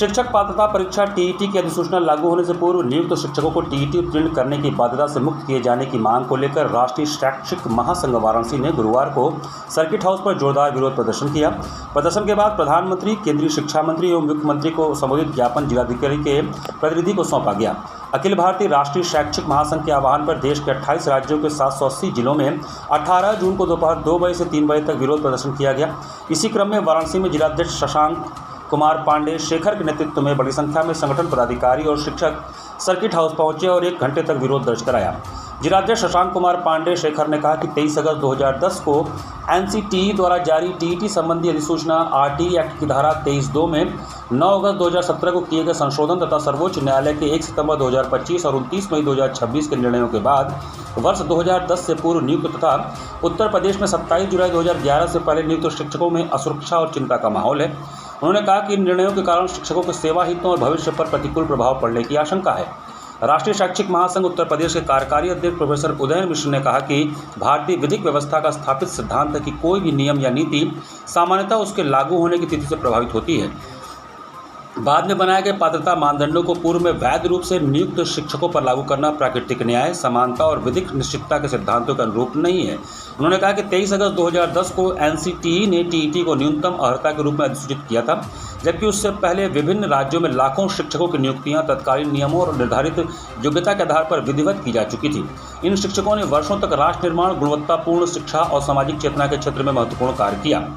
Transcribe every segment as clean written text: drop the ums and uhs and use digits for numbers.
शिक्षक पात्रता परीक्षा टीईटी की अधिसूचना लागू होने से पूर्व नियुक्त शिक्षकों को टीईटी उत्तीर्ण करने की बाध्यता से मुक्त किए जाने की मांग को लेकर राष्ट्रीय शैक्षिक महासंघ वाराणसी ने गुरुवार को सर्किट हाउस पर जोरदार विरोध प्रदर्शन किया। प्रदर्शन के बाद प्रधानमंत्री, केंद्रीय शिक्षा मंत्री एवं मुख्यमंत्री को संबोधित ज्ञापन जिलाधिकारी के प्रतिनिधि को सौंपा गया। अखिल भारतीय राष्ट्रीय शैक्षिक महासंघ के आह्वान पर देश के 28 राज्यों के 780 जिलों में 18 जून को दोपहर 2 बजे से 3 बजे तक विरोध प्रदर्शन किया गया। इसी क्रम में वाराणसी में जिलाध्यक्ष शशांक कुमार पांडे शेखर के नेतृत्व में बड़ी संख्या में संगठन पदाधिकारी और शिक्षक सर्किट हाउस पहुंचे और 1 घंटे तक विरोध दर्ज कराया। जिलाध्यक्ष शशांक कुमार पांडे शेखर ने कहा कि 23 अगस्त 2010 को एनसीटीई द्वारा जारी टीईटी संबंधी अधिसूचना आरटीई एक्ट की धारा 23(2) में 9 अगस्त 2017 को किए गए संशोधन तथा सर्वोच्च न्यायालय के 1 सितंबर 2025 और 29 मई 2026 के निर्णयों के बाद वर्ष 2010 से पूर्व नियुक्त तथा उत्तर प्रदेश में 27 जुलाई 2011 से पहले नियुक्त शिक्षकों में असुरक्षा और चिंता का माहौल है। उन्होंने कहा कि इन निर्णयों के कारण शिक्षकों के सेवा हितों और भविष्य पर प्रतिकूल प्रभाव पड़ने की आशंका है। राष्ट्रीय शैक्षिक महासंघ उत्तर प्रदेश के कार्यकारी अध्यक्ष प्रोफेसर उदयन मिश्र ने कहा कि भारतीय विधिक व्यवस्था का स्थापित सिद्धांत है कि कोई भी नियम या नीति सामान्यतः उसके लागू होने की तिथि से प्रभावित होती है। बाद में बनाए गए पात्रता मानदंडों को पूर्व में वैध रूप से नियुक्त शिक्षकों पर लागू करना प्राकृतिक न्याय, समानता और विधिक निश्चितता के सिद्धांतों के अनुरूप नहीं है। उन्होंने कहा कि 23 अगस्त 2010 को एनसीटीई ने टीईटी को न्यूनतम अर्हता के रूप में अधिसूचित किया था, जबकि उससे पहले विभिन्न राज्यों में लाखों शिक्षकों की नियुक्तियां तत्कालीन नियमों और निर्धारित योग्यता के आधार पर विधिवत की जा चुकी थी। इन शिक्षकों ने वर्षों तक राष्ट्र निर्माण, गुणवत्तापूर्ण शिक्षा और सामाजिक चेतना के क्षेत्र में महत्वपूर्ण कार्य किया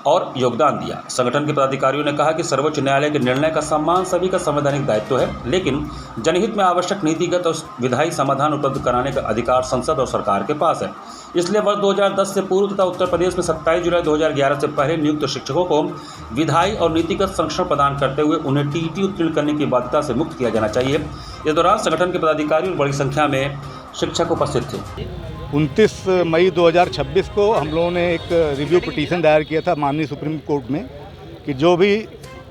और योगदान दिया। संगठन के पदाधिकारियों ने कहा कि सर्वोच्च न्यायालय के निर्णय का सम्मान सभी का संवैधानिक दायित्व है, लेकिन जनहित में आवश्यक नीतिगत और विधायी समाधान उपलब्ध कराने का अधिकार संसद और सरकार के पास है। इसलिए वर्ष 2010 से पूर्व तथा उत्तर प्रदेश में 27 जुलाई 2011 से पहले नियुक्त शिक्षकों को विधायी और नीतिगत संरक्षण प्रदान करते हुए उन्हें टीईटी उत्तीर्ण करने की बाध्यता से मुक्त किया जाना चाहिए। इस दौरान संगठन के पदाधिकारी और बड़ी संख्या में शिक्षक उपस्थित थे। 29 मई 2026 को हम लोगों ने एक रिव्यू पिटीशन दायर किया था माननीय सुप्रीम कोर्ट में कि जो भी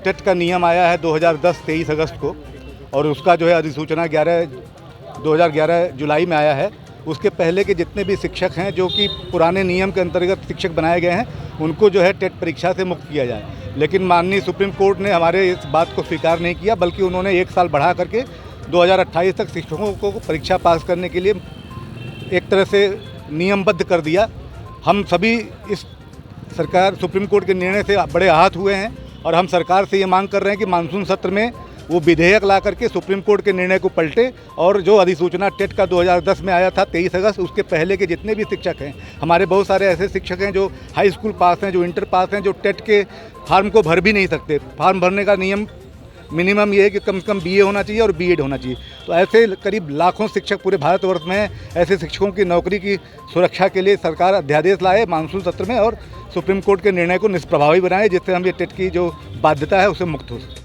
टेट का नियम आया है 2010 23 अगस्त को और उसका जो है अधिसूचना 2011 जुलाई में आया है, उसके पहले के जितने भी शिक्षक हैं जो कि पुराने नियम के अंतर्गत शिक्षक बनाए गए हैं उनको जो है टेट परीक्षा से मुक्त किया जाए। लेकिन माननीय सुप्रीम कोर्ट ने हमारे इस बात को स्वीकार नहीं किया, बल्कि उन्होंने 1 साल बढ़ा करके 2028 तक शिक्षकों को परीक्षा पास करने के लिए एक तरह से नियमबद्ध कर दिया। हम सभी इस सरकार सुप्रीम कोर्ट के निर्णय से बड़े आहत हुए हैं और हम सरकार से ये मांग कर रहे हैं कि मानसून सत्र में वो विधेयक ला करके सुप्रीम कोर्ट के निर्णय को पलटे और जो अधिसूचना टेट का 2010 में आया था 23 अगस्त, उसके पहले के जितने भी शिक्षक हैं, हमारे बहुत सारे ऐसे शिक्षक हैं जो हाई स्कूल पास हैं, जो इंटर पास हैं, जो टेट के फार्म को भर भी नहीं सकते। फार्म भरने का नियम मिनिमम ये है कि कम से कम बीए होना चाहिए और बीएड होना चाहिए। तो ऐसे करीब लाखों शिक्षक पूरे भारतवर्ष में हैं। ऐसे शिक्षकों की नौकरी की सुरक्षा के लिए सरकार अध्यादेश लाए मानसून सत्र में और सुप्रीम कोर्ट के निर्णय को निष्प्रभावी बनाए, जिससे हम ये टेट की जो बाध्यता है उससे मुक्त हो सके।